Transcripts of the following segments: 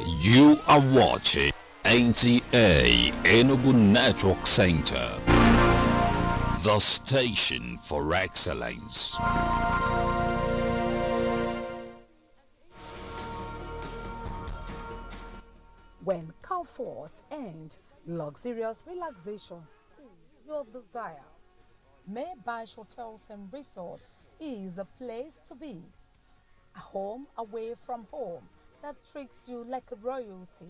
You are watching NTA Enugu Network Center, the station for excellence. When comfort and luxurious relaxation is your desire, Battered Hotels and Resorts is a place to be. A home away from home that treats you like a royalty.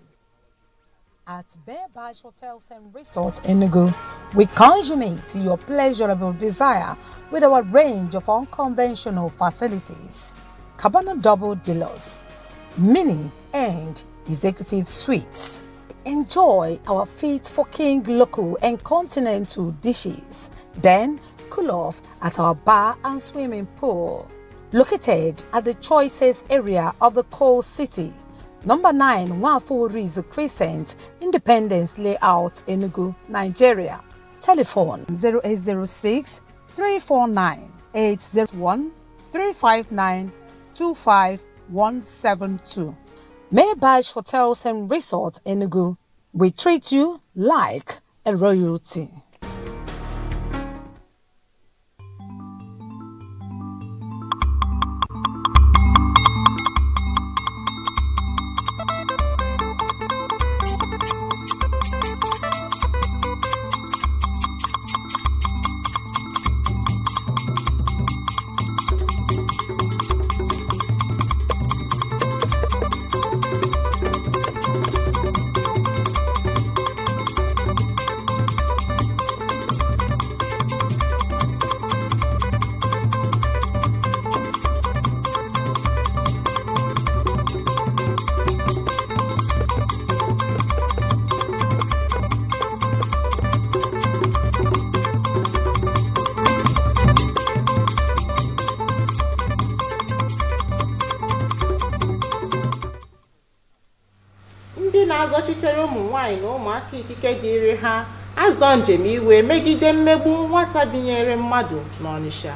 At Battered Hotels and Resorts Enugu, we consummate your pleasurable desire with our range of unconventional facilities. Cabana Double Deluxe, Mini and Executive Suites. Enjoy our fit for king local and continental dishes. Then cool off at our bar and swimming pool. Located at the choicest area of the coal city. Number 9 Wafurizu Crescent, Independence Layout, Enugu, Nigeria. Telephone 0806 349 801 359 25172. Battered Hotels and Resorts Enugu. We treat you like a royalty. na-azọchitere ụmụ nwanyị na ụmụaka ikike dịrị ha azọ njem iwe megide mmegbu nwata binyere mmadụ n'Ọnịsha.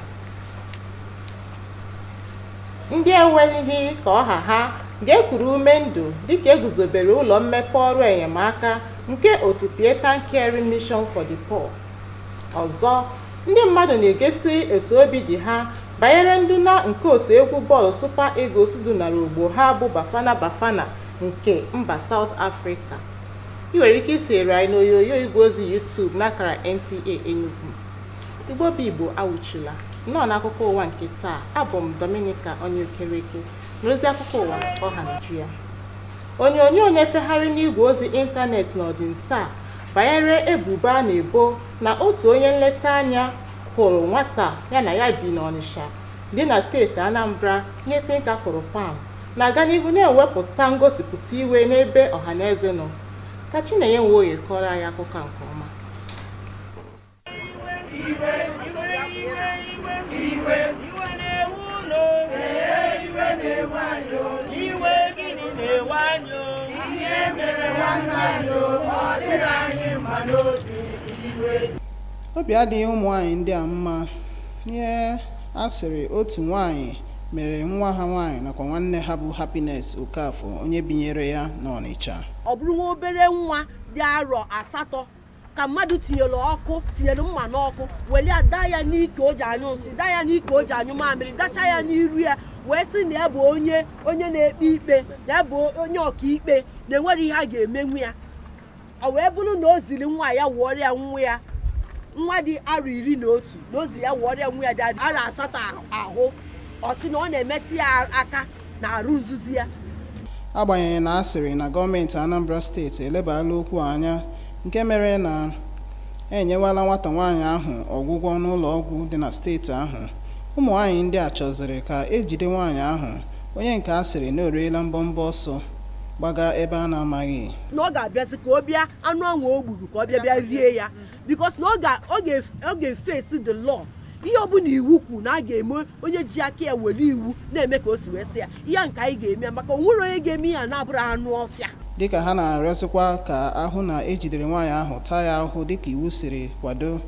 Ndị enweghị ka ọha ha ga-ekuru ume ndụ dịka eguzobere ụlọ mmepe ọrụ enyemaka nke otu Pietan Caring Mission for the Poor. Ọzọ, ndị mmadụ na-egesi etu obi dị ha banyere nduna nke otu egwu bọọlụ Super Eagles dunara ogbo ha bụ Bafana nke mba South Africa. Ị nwere ike isonyere anyị n'oyoyo igwe ozi YouTube n'akara NTA Enugu. Igbo bụ Igbo awụchila. Nnọọ n'akụkọ ụwa nke taa, abụ m Dominica Onyeokereke n'ozi akụkọ ụwa ọha n'uju ya. Onyonyo na-efegharị n'igwe ozi ịntanetị n'ọdịnsa banyere ebubo a na-ebo na otu onye nleta anya hụrụ nwata ya na ya bi n'Ọnịsha dị na steeti Anambra ihe tinka kụrụ pam na-aga n'ihu na-ewepụta ngosipụta iwe n'ebe ọhaneze nọ. Ka Chinenye Nwoye kọrọ anyị akụkọ nke ọma. Obi adịghị ụmụ nwanyị ndị a mma ihe asịrị otu nwanyị mere nwa ha nwanyị nakwa nwanne ha bụ Happiness Okafọ onye binyere ya n'Ọnịcha. Ọ bụrụ nwa obere nwa dị arọ 8 ka mmadụ tinyere mma n'ọkụ weli ada ya n'ike o ji anyụ nsị, da ya n'ike o ji anyụ mamịrị, dacha ya n'iru ya wee sị na ya bụ onye na-ekpe ikpe, ya bụ onye ọkaikpe na-enwere ihe a ga-emenwu ya. Ọ wee bụrụ na o ziri nwa ya wụọrọ ya nwa ya nwa dị arọ 11 na o ziri ya wụọrọ ya nwa ya dị arọ 8 ahụ, ọ sị na ọ na-emetụ ya aka na arụ nzuzu ya. Agbanyeghị na asịrị na gọọmenti Anambra steeti elebala okwu anya nke mere na enyewala nwata nwaanyị ahụ ọgwụgwọ n'ụlọ ọgwụ dị na steeti ahụ, ụmụ nwaanyị ndị a chọziri ka ejide nwaanyị ahụ onye nke asịrị na oriela mbọmbọ ọsọ gbaga ebe a na-amaghị. Na ọ ga-abịazi ka ọ bịa anụ ahụ o gburu ka ọ bịa rie ya, because na ọ ga-efesi the law. Ihe ọ bụla iwu kwu na a ga-eme onye ji aka ya were iwu na-eme ka o si wee sị ya ihe nke anyị ga-eme maka onwere onye ga-eme ya na-abụrụ anụ ọfịa. Dịka ha na-arịọzikwa ka ahụ na ejidere nwaanyị ahụ taa ya ahụ dịka iwu siri kwado,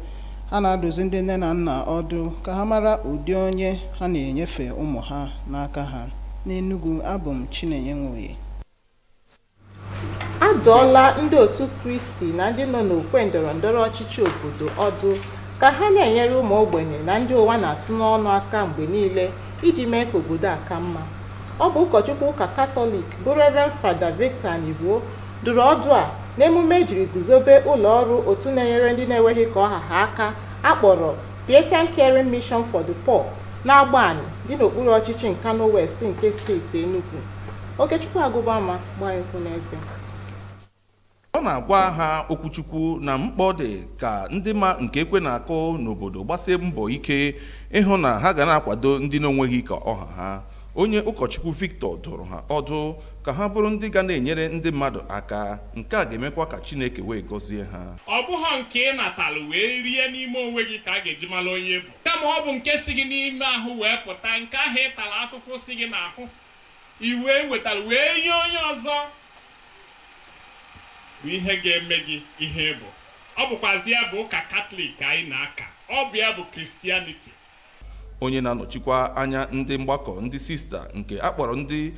ha na-adụzi ndị nne na nna ọdụ ka ha mara ụdị onye ha na-enyefe ụmụ ha n'aka ha. N'Enugu, abụ m Chinenye Nwoye. dụọla ndị otu Kristi na ndị nọ n'okwe ndọrọ ndọrọ ọchịchị obodo ọdụ ka ha na-enyere ụmụ ogbenye na ndị ụwa na-atụ n'ọnụ aka mgbe niile iji mee ka obodo a ka mma. Ọ bụ ụkọchukwu ụka Katọlik bụ Reverend Fada Victor Anigbo dụrụ ọdụ a n'emume ejiri guzobe ụlọ ọrụ otu na-enyere ndị na-enweghị ka ọha ha aka akpọrọ Battered Caring Mission for the Poor n'Agbani dị n'okpuru ọchịchị Nkanu West nke steeti Enugu. Okechukwu Agụbama gbanyekwu n'eze. Ọ na-agwa ha okwuchukwu na mkpa ọ dị ka ndị ma nke ekwe na-akụ n'obodo gbasie mbọ ike ịhụ na ha ga na-akwado ndị na-enweghị ka ọha ha. Onye ụkọchukwu Victor dụrụ ha ọdụ ka ha bụrụ ndị ga na-enyere ndị mmadụ aka. Nke a ga-emekwa ka Chineke wee gọzie ha. Ọ bụghị nke ị natalụ wee rie n'ime onwe gị ka a ga-eji mara onye bụ, kama ọ bụ nke si gị n'ime ahụ wee pụta, nke ahụ ịtara afụfụ si gị n'ahụ iwe wetara wee nye onye ọzọ bụ ihe ga-eme gị ihe bụ. Ọ bụkwazi ya bụ ụka Katọlik anyị na-aka, ọ bụ ya bụ Christianity. Onye na-anọchikwa anya ndị mgbakọ ndị sista nke akpọrọ ndị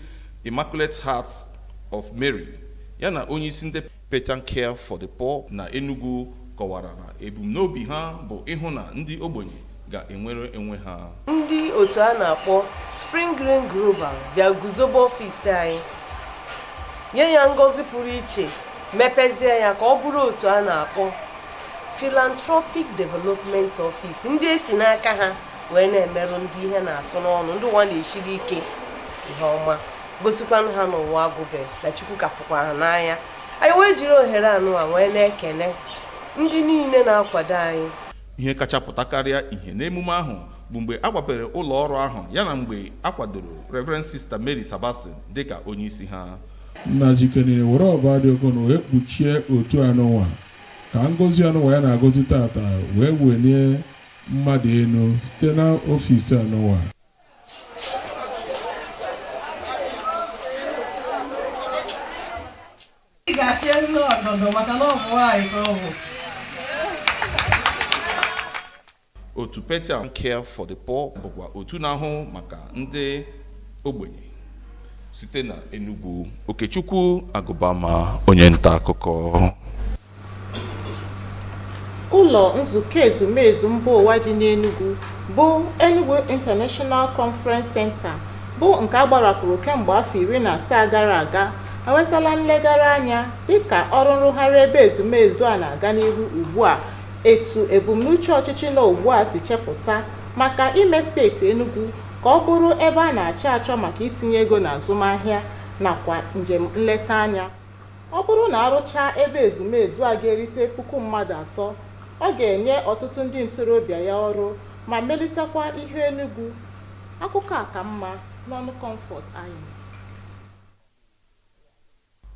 Immaculate Hearts of Mary ya na onye isi ndị Battered Care for the Poor na Enugu kọwara na ebumnobi ha bụ ịhụ na ndị ogbenye ga-enwere enwe ha. Ndị otu a na-akpọ Spring Green Global bịa guzobe ọfisi anyị, nye ya ngọzi pụrụ iche, mepezie ya ka ọ bụrụ otu a na-akpọ Philanthropic Development Office, ndị esi n'aka ha wee na-emerụ ndị ihe na-atụ n'ọnụ, ndị ụwa na-eshiri ike ihe ọma, gosikwanụ ha n'ụwa agụbe na Chukwu ka fụkwa ha n'anya. Anyị wee jiri ohere anụwa wee na-ekene ndị niile na-akwado anyị. Ihe kacha pụta karịa ihe n'emume ahụ bụ mgbe a gbapere ụlọ ọrụ ahụ yana mgbe a kwadoro Reverend Sister Mary Sebastian dịka onye isi ha. Nna Jikenere were ọba dị okono wee kpuchie otu anụnwa ka ngọzi anụnwa ya na-agọzi tata wee welie mmadụ enu site na ofisi anụnwa. Ị ga-achị elu ọdọdọ maka na ọ bụ nwaanyị ka ọ bụ. Otu Battered Care for the Poor bụkwa otu na-ahụ maka ndị ogbenye site na Enugu. Okechukwu Agụbama, onye nta akụkọ. Ụlọ nzukọ ezumezu mba ụwa dị n'Enugu bụ Enugu International Conference Center bụ nke a gbarapụrụ kemgbe afọ 17 gara aga enwetala nlegara anya dịka ọrụ nrụgharị ebe ezumezu a na-aga n'ihu ugbu a, etu ebumnuche ọchịchị na ugbu a si chepụta maka ime steeti Enugu ka ọ bụrụ ebe a na-achọ achọ maka itinye ego na azụmahịa nakwa njem nleta anya. Ọ bụrụ na arụchaa ebe ezumezu a ga-erite 1,000 mmadụ 3, ọ ga-enye ọtụtụ ndị ntorobịa ya ọrụ ma melitekwa ihe Enugu. Akụkọ a ka mma n'ọnụ Comfort anyị.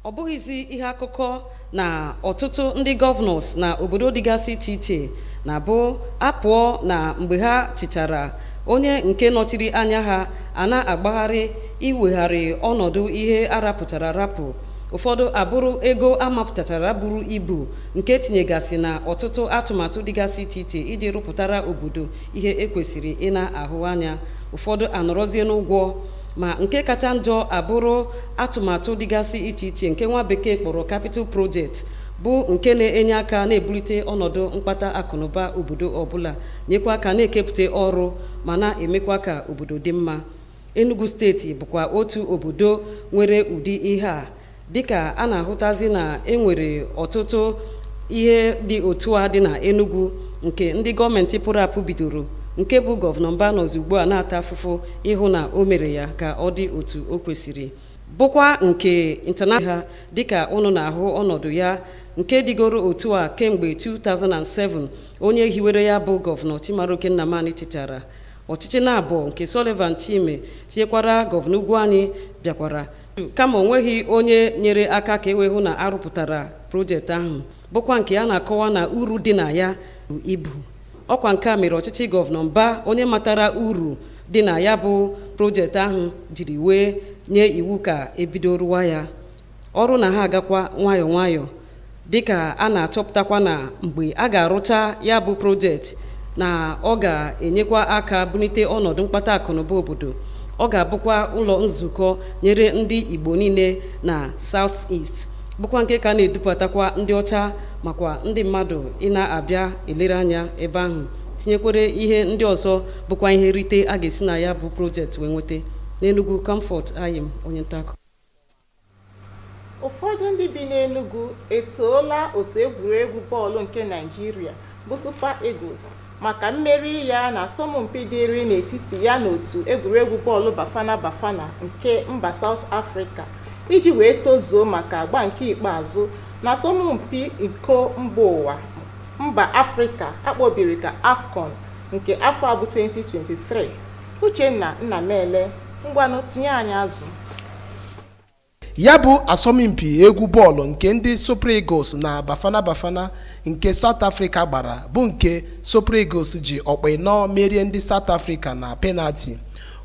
Ọ bụghịzi ihe akụkọ na ọtụtụ ndị gọvanọs na obodo dịgasị iche iche na-abụ apụọ na mgbe ha chịchara onye nke nọchiri anya ha a na-agbagharị iwegharị ọnọdụ ihe arapụtara arapụ. Ụfọdụ abụrụ ego amapụtachara buru ibu nke tinyegasị na ọtụtụ atụmatụ dịgasị iche iche iji rụpụtara obodo ihe ekwesịrị ị na-ahụ anya. Ụfọdụ anọrọzie n'ụgwọ, ma nke kacha njọ abụrụ atụmatụ dịgasị iche iche nke nwa bekee kpọrọ capital project, bụ nke na-enye aka na-ebulite ọnọdụ mkpata akụnụba obodo ọbụla, nyekwa aka na-ekepụta ọrụ ma na-emekwa ka obodo dị mma. Enugu steeti bụkwa otu obodo nwere ụdị ihe a, dịka a na-ahụtazi na enwere ọtụtụ ihe dị otu a dị na Enugu nke ndị gọọmenti pụrụ apụ bidoro, nke bụ gọvanọ Mbanozi ugbu a na-ata afụfụ ịhụ na o mere ya ka ọ dị otu o kwesịrị, bụkwa nke international ha dịka unu na-ahụ ọnọdụ ya nke dịgoro otu a kemgbe 2007 onye hiwere ya bụ gọvanọ Chimaroke Nnamani chịchara. Ọchịchị na-abụ nke Sullivan Chime tinyekwara gọvanọ ugwu anyị bịakwara, kama onweghị onye nyere aka ka e wee hụ na arụpụtara projekti ahụ, bụkwa nke a na-akọwa na uru dị na ya bụ ibu. Ọkwa nke a mere ọchịchị gọvanọ Mba, onye matara uru dị na ya bụ projekti ahụ, jiri wee nye iwu ka ebido rụwa ya. Ọrụ na ha agakwa nwayọọ nwayọọ, dịka a na-achọpụtakwa na mgbe a ga-arụcha ya bụ projekti na ọ ga-enyekwa aka bulite ọnọdụ mkpata akụnụba obodo. Ọ ga-abụkwa ụlọ nzukọ nyere ndị Igbo niile na South East, bụkwa nke ka na-edupụtakwa ndị ọcha makwa ndị mmadụ ị na-abịa elere anya ebe ahụ, tinyekwere ihe ndị ọzọ bụkwa ihe nrite a ga-esi na ya bụ projekti wee nweta. N'Enugu, Comfort Ayim, onye nta akụkọ. Ụfọdụ ndị bi n'Enugu etoola otu egwuregwu bọọlụ nke Naịjirịa bụ Super Eagles maka mmeri ya na asọmpi dịrị n'etiti ya na otu egwuregwu bọọlụ Bafana Bafana nke mba South Africa iji wee tozuo maka agba nke ikpeazụ na asọmpi iko mba ụwa mba Afrịka akpọbiri ka AFCON nke afọ abụ 2023. Uchenna Nnamele, ngwanụ tụnye anyị azụ. Ya bụ asọmpi egwu bọọlụ nke ndị Super Eagles na Bafana Bafana nke South Africa gbara bụ nke Super Eagles ji ọkpa ịnọ merie ndị South Africa na penalti.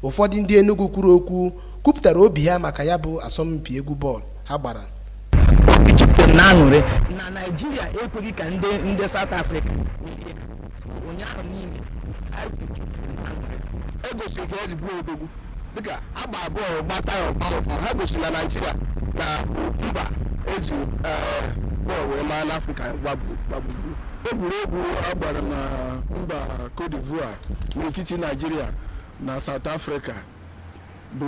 Ụfọdụ ndị Enugu kwuru okwu kwupụtara obi ha maka ya bụ asọmpi egwu bọọlụ ha gbara. na aṅụrị na Naịjirịa ekweghị ka ndị South Africa ụnyaahụ niile egosiri ka eji bụrụ odogwu dịka agba abụọ gbata ọfụma ha gosiri na Naịjirịa na mba eji bọọlụ wee maa n'Afrịka gbagburu. Egwuregwu agbara na mba Cote d'Ivoire n'etiti Naịjirịa na South Africa bụ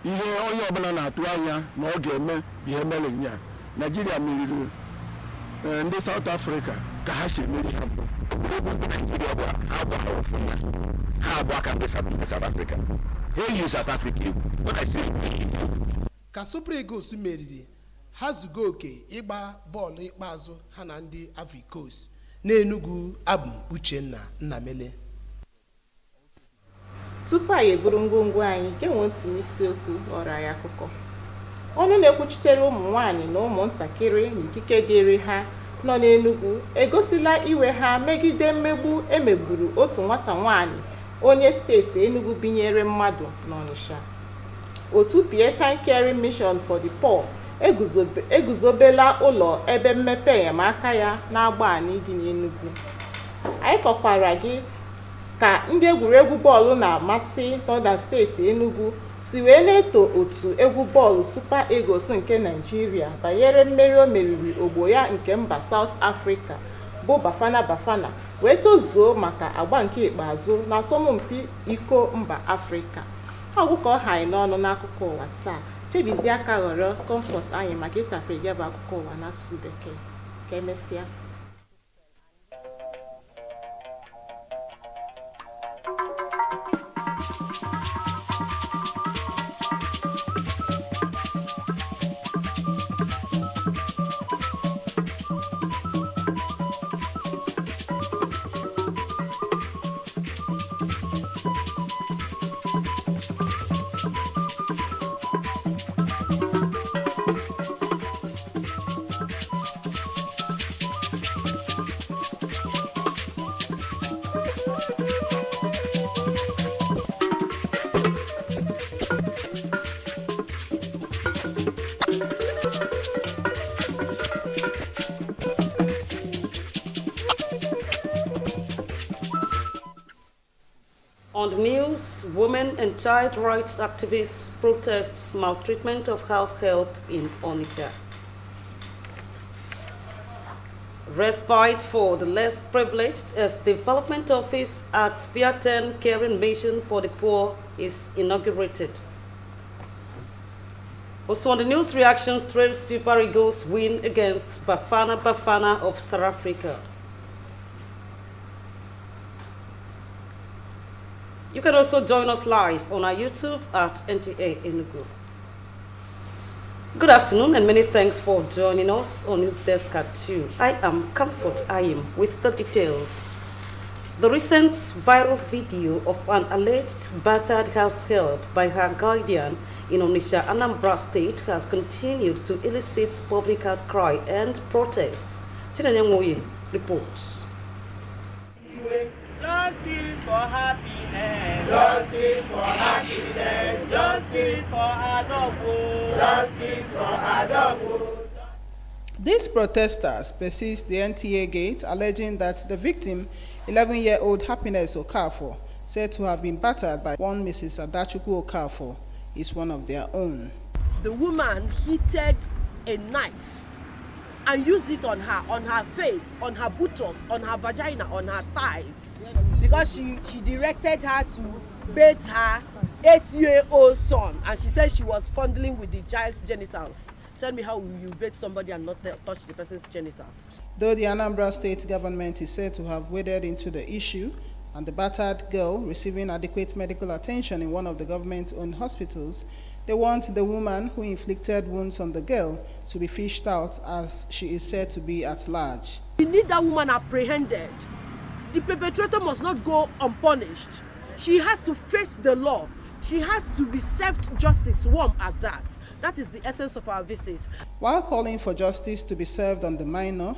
ihe onye ọbụla na-atụ anya na ọ ga-eme ihe mere nya. Naịjirịa meriri ndị South Africa ka ha si emeri ha mbụ. Egwuregwu Naịjirịa bụ ha gbara ọfụma, ha abụọ ka ndị South Africa ha yi South Africa egwu ka Super Eagles meriri ha zugo oke ịgba bọọlụ ikpeazụ ha na ndị Ivory Coast. N'Enugu, abụ Uchenna Nnamele. Tupu anyị eburu ngwongwo anyị genwe ntị n'isiokwu ọrụ anyị akụkọ. Ọnụ na-ekwuchitere ụmụ nwanyị na ụmụntakịrị na ikike dịrị ha nọ n'Enugu egosila iwe ha megide mmegbu emegburu otu nwata nwanyị onye steeti Enugu binyere mmadụ n'Ọnịsha. Otu Pietan Caring Mission for the Poor eguzobela ụlọ ebe mmepe enyemaka ya na-agba anyị dị n'Enugu. Anyị kọkwara gị ka ndị egwuregwu bọọlụ na-amasị Northern steeti Enugu si wee na-eto otu egwu bọọlụ Super Eagles nke Naịjirịa banyere mmeri o meriri ogbo ya nke mba South Africa bụ Bafana Bafana wee tozuo maka agba nke ikpeazụ na asọmpi iko mba Afrịka. Ọgwụkọ ọha anyị n'ọnụ n'akụkọ ụwa taa. Chebizie aka ghọrọ Comfort anyị maka ịtapere ya bụ akụkọ ụwa n'asụsụ Bekee. Ka emesịa. On the news, women and child rights activists protests maltreatment of house help in Onitsha. Respite for the less privileged as development office at Battered Caring Mission for the Poor is inaugurated. Also on the news, reactions to Super Eagles win against Bafana Bafana of South Africa. You can also join us live on our YouTube at NTA Enugu. Good afternoon and many thanks for joining us on News Desk at 2. I am Comfort Ayim with the details. The recent viral video of an alleged battered house help by her guardian in Onitsha, Anambra State has continued to elicit public outcry and protests. Chinanyangoyin reports. Justice for happiness. Justice for happiness. Justice for Adobo. Justice for Adobo. These protesters persist the NTA gate, alleging that the victim, 11-year-old Happiness Okafor, said to have been battered by one Mrs. Adachuku Okafor, is one of their own. The woman heated a knife and used it on her face, on her buttocks, on her vagina, on her thighs, because she directed her to bathe her 8-year-old son, and she said she was fondling with the child's genitals. Tell me, how will you bathe somebody and not touch the person's genital? Though the Anambra State government is said to have waded into the issue, and the battered girl receiving adequate medical attention in one of the government-owned hospitals, they want the woman who inflicted wounds on the girl to be fished out, as she is said to be at large. We need that woman apprehended. The perpetrator must not go unpunished. She has to face the law. She has to be served justice, warm at that. That is the essence of our visit. While calling for justice to be served on the minor,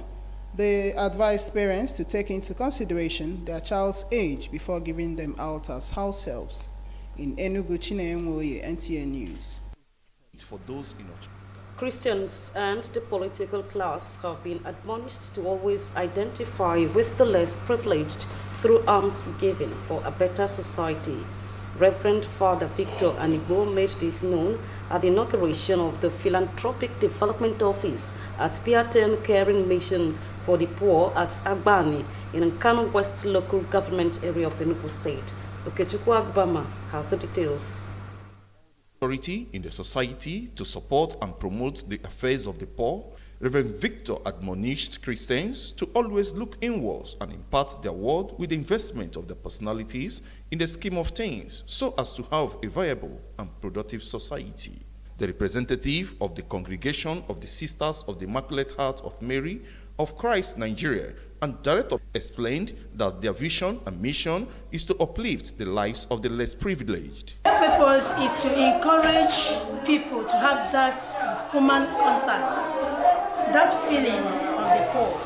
they advised parents to take into consideration their child's age before giving them out as house helps. In Enugu, Chinemoye, NTN News. For those in Christians and the political class have been admonished to always identify with the less privileged through alms giving for a better society. Reverend Father Victor Anibo made this known at the inauguration of the Philanthropic Development Office at Battered Caring Mission for the Poor at Agbani in Nkanu West local government area of Enugu State. Okechukwu Agbama has the details. Authority in the society to support and promote the affairs of the poor, Reverend Victor admonished Christians to always look inwards and impart their word with the investment of their personalities in the scheme of things, so as to have a viable and productive society. The representative of the Congregation of the Sisters of the Immaculate Heart of Mary of Christ, Nigeria, and director explained that their vision and mission is to uplift the lives of the less privileged. Their purpose is to encourage people to have that human contact, that feeling of the poor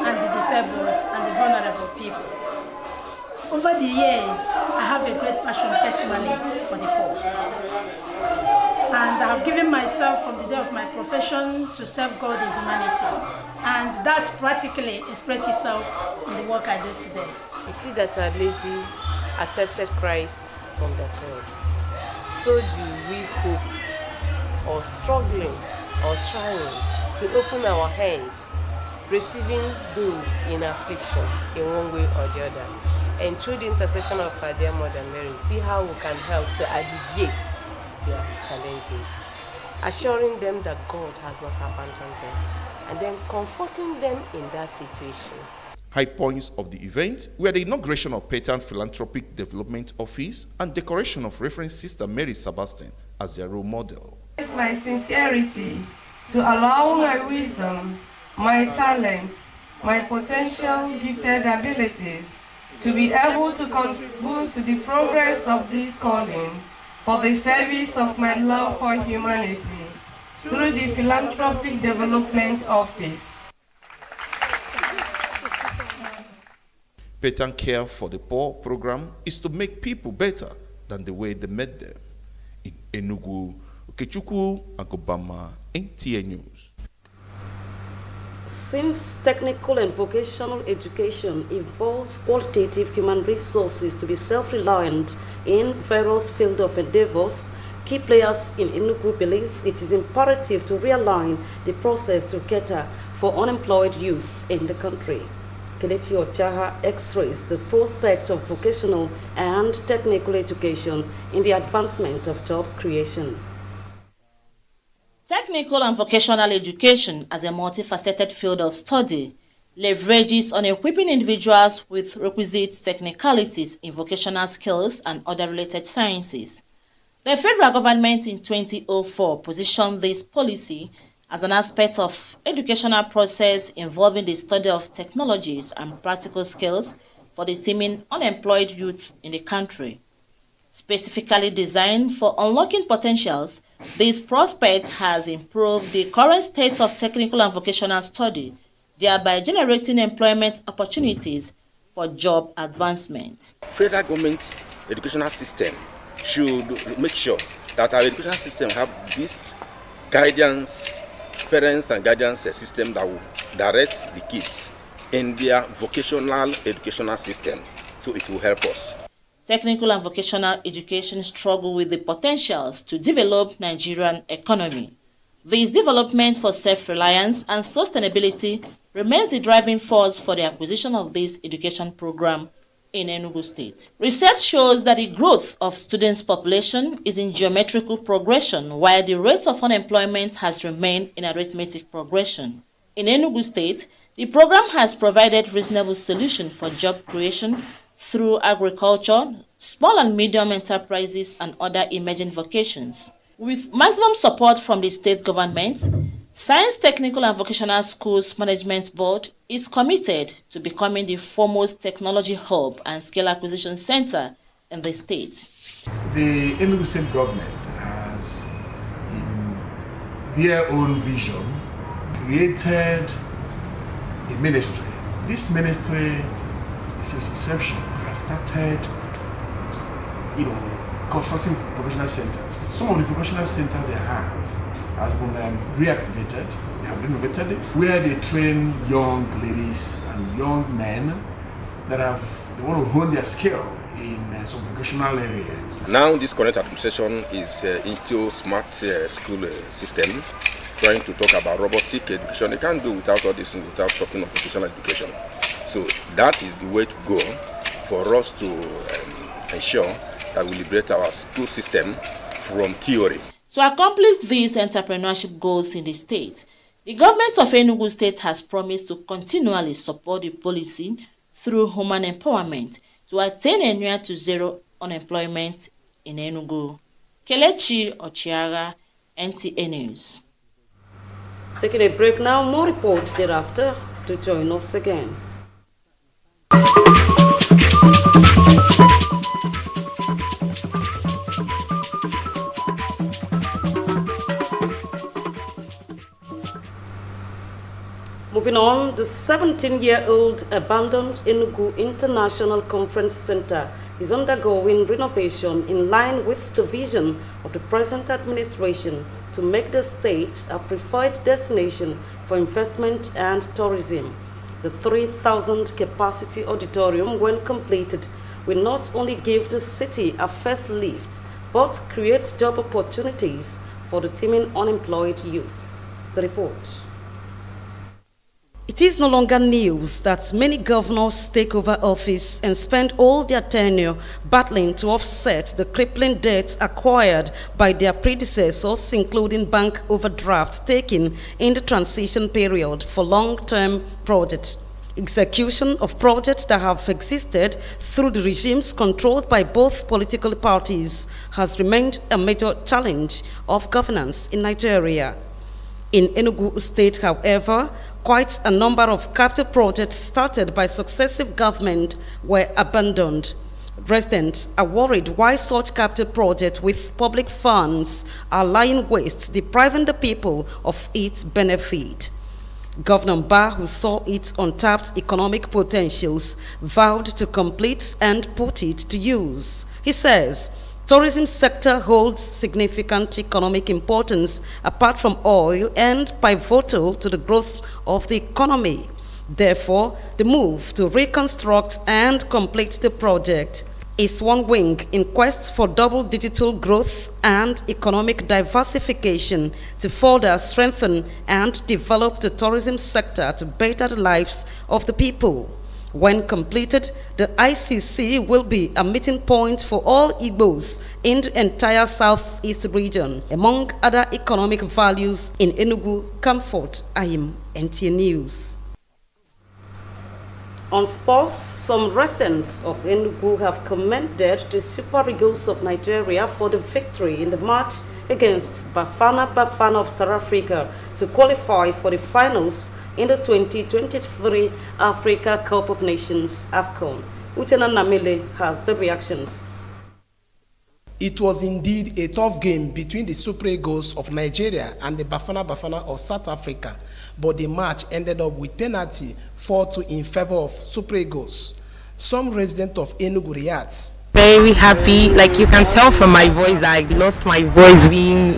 and the disabled and the vulnerable people. Over the years, I have a great passion personally for the poor. And I have given myself from the day of my profession to serve God in humanity. And that practically expresses itself in the work I do today. You see that Our Lady accepted Christ from the cross. So do we hope, or struggling, or trying to open our hands, receiving those in affliction in one way or the other. And through the intercession of our dear Mother Mary, see how we can help to alleviate their challenges, assuring them that God has not abandoned them, and then comforting them in that situation. High points of the event were the inauguration of Battered Philanthropic Development Office and decoration of Reverend Sister Mary Sebastian as their role model. It's my sincerity to allow my wisdom, my talents, my potential gifted abilities to be able to contribute to the progress of this calling for the service of my love for humanity through the Philanthropic Development Office. Battered Care for the Poor program is to make people better than the way they made them. In Enugu, Okechukwu Agbama, NTN News. Since technical and vocational education involve qualitative human resources to be self-reliant in various fields of endeavors, key players in Enugu believe it is imperative to realign the process to cater for unemployed youth in the country. Kelechi Ochaha x-rays the prospect of vocational and technical education in the advancement of job creation. Technical and vocational education as a multifaceted field of study leverages on equipping individuals with requisite technicalities in vocational skills and other related sciences. The federal government in 2004 positioned this policy as an aspect of educational process involving the study of technologies and practical skills for the teeming unemployed youth in the country. Specifically designed for unlocking potentials, this prospect has improved the current state of technical and vocational study, thereby generating employment opportunities for job advancement. Federal government educational system should make sure that our educational system have this guidance, parents and guidance system that will direct the kids in their vocational educational system, so it will help us. Technical and vocational education struggle with the potentials to develop Nigerian economy. This development for self-reliance and sustainability remains the driving force for the acquisition of this education program in Enugu State. Research shows that the growth of students' population is in geometrical progression, while the rate of unemployment has remained in arithmetic progression. In Enugu State, the program has provided reasonable solution for job creation through agriculture, small and medium enterprises, and other emerging vocations. With maximum support from the state government, Science Technical and Vocational Schools Management Board is committed to becoming the foremost technology hub and skill acquisition center in the state. The Enugu State government has, in their own vision, created a ministry. This ministry, since inception, has started, constructing vocational centers. Some of the vocational centers they have has been reactivated, they have renovated it, where they train young ladies and young men that they want to hone their skill in some vocational areas. Now this current administration is into smart school system, trying to talk about robotic education. They can't do without all this without talking of vocational education. So that is the way to go for us to ensure that we liberate our school system from theory. To accomplish these entrepreneurship goals in the state, the government of Enugu State has promised to continually support the policy through human empowerment to attain a near to zero unemployment in Enugu. Kelechi Ochiaga, NTA News. Taking a break now, more reports thereafter to join us again. Moving on, the 17-year-old abandoned Enugu International Conference Center is undergoing renovation in line with the vision of the present administration to make the state a preferred destination for investment and tourism. The 3,000 capacity auditorium, when completed, will not only give the city a first lift, but create job opportunities for the teeming unemployed youth. The report. It is no longer news that many governors take over office and spend all their tenure battling to offset the crippling debts acquired by their predecessors, including bank overdraft taken in the transition period for long-term projects. Execution of projects that have existed through the regimes controlled by both political parties has remained a major challenge of governance in Nigeria. In Enugu State, however, quite a number of capital projects started by successive governments were abandoned. Residents are worried why such capital projects with public funds are lying waste, depriving the people of its benefit. Governor Ba, who saw its untapped economic potentials, vowed to complete and put it to use. He says, tourism sector holds significant economic importance apart from oil and pivotal to the growth of the economy. Therefore, the move to reconstruct and complete the project is one wing in quest for double digital growth and economic diversification to further strengthen and develop the tourism sector to better the lives of the people. When completed, the ICC will be a meeting point for all Igbos in the entire southeast region. Among other economic values in Enugu, comfort, Ayim, NTA News. On sports, some residents of Enugu have commended the Super Eagles of Nigeria for the victory in the match against Bafana of South Africa to qualify for the finals in the 2023 Africa Cup of Nations AFCON. Uchena Namile has the reactions. It was indeed a tough game between the Super Eagles of Nigeria and the Bafana of South Africa, but the match ended up with penalty 4-2 in favor of Super Eagles. Some residents of Enugu react. Very happy, like you can tell from my voice that I lost my voice being,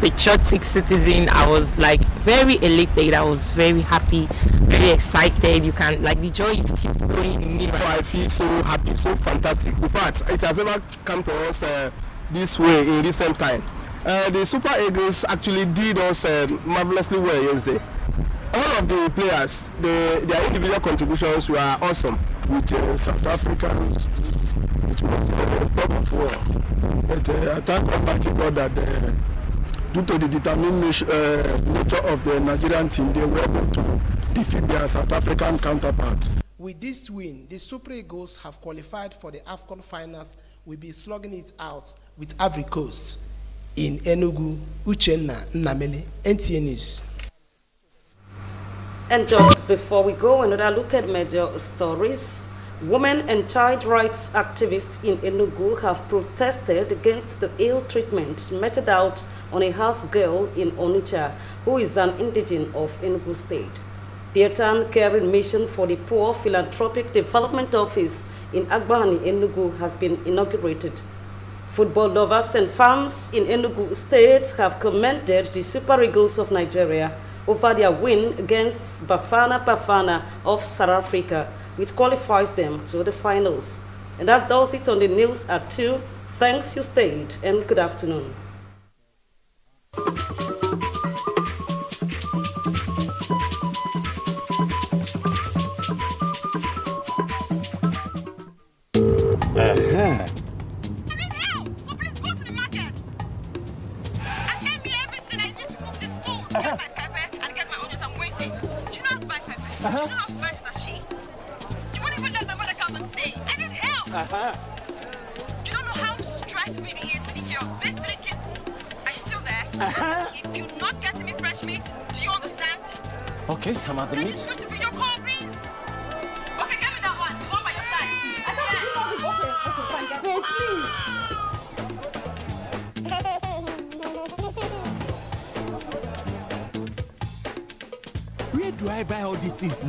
patriotic citizen. I was like very elated, I was very happy, very excited. You can, like, the joy is still flowing in me. I feel so happy, so fantastic. In fact, it has never come to us this way in recent time. the Super Eagles actually did us marvelously well yesterday. All of the players, their individual contributions were awesome. With South Africans, it was top of war. But I thank Almighty God that due to the determined nature of the Nigerian team, they were able to defeat their South African counterpart. With this win, the Super Eagles have qualified for the AFCON finals. Will be slugging it out with Ivory Coast in Enugu. Uchenna Nnameli, NTA News. And just before we go, another look at major stories. Women and child rights activists in Enugu have protested against the ill treatment meted out on a house girl in Onitsha, who is an indigene of Enugu State. Pietan Caring Mission for the Poor Philanthropic Development Office in Agbani, Enugu has been inaugurated. Football lovers and fans in Enugu State have commended the Super Eagles of Nigeria over their win against Bafana Bafana of South Africa, which qualifies them to the finals. And that does it on the news at 2. Thanks you stayed, and good afternoon. Do you know how stressful it is if you're these 3 kids? Are you still there? If you're not getting me fresh meat, do you understand? Okay, I'm at the Can meat. you switch to video call, please? Okay, give me that one. The one by your side. Where do I buy all these things now?